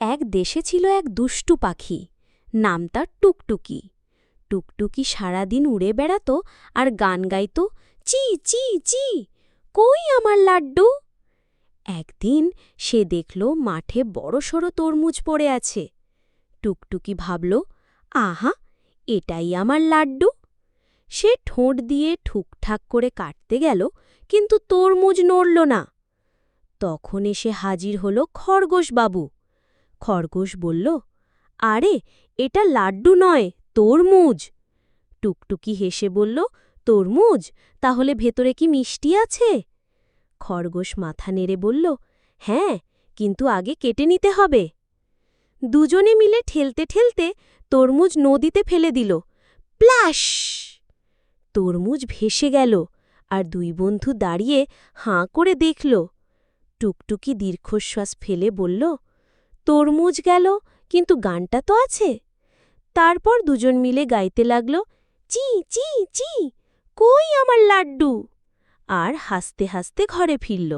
এক দেশে ছিল এক দুষ্টু পাখি, নাম তার টুকটুকি। টুকটুকি সারাদিন উড়ে বেড়াত আর গান গাইত, চি চি চি, কই আমার লাড্ডু। একদিন সে দেখল মাঠে বড়সড় তরমুজ পড়ে আছে। টুকটুকি ভাবল, আহা, এটাই আমার লাড্ডু। সে ঠোঁট দিয়ে ঠুকঠাক করে কাটতে গেল, কিন্তু তরমুজ নড়ল না। তখন এসে হাজির হল খরগোশবাবু। খরগোশ বলল, আরে, এটা লাড্ডু নয়, তরমুজ। টুকটুকি হেসে বলল, তরমুজ? তাহলে ভেতরে কি মিষ্টি আছে? খরগোশ মাথা নেড়ে বলল, হ্যাঁ, কিন্তু আগে কেটে নিতে হবে। দুজনে মিলে ঠেলতে ঠেলতে তরমুজ নদীতে ফেলে দিল। প্লাশ! তরমুজ ভেসে গেল, আর দুই বন্ধু দাঁড়িয়ে হাঁ করে দেখল। টুকটুকি দীর্ঘশ্বাস ফেলে বলল, তরমুজ গেল, কিন্তু গানটা তো আছে। তারপর দুজন মিলে গাইতে লাগল, চি চি চি, কই আমার লাড্ডু, আর হাসতে হাসতে ঘরে ফিরল।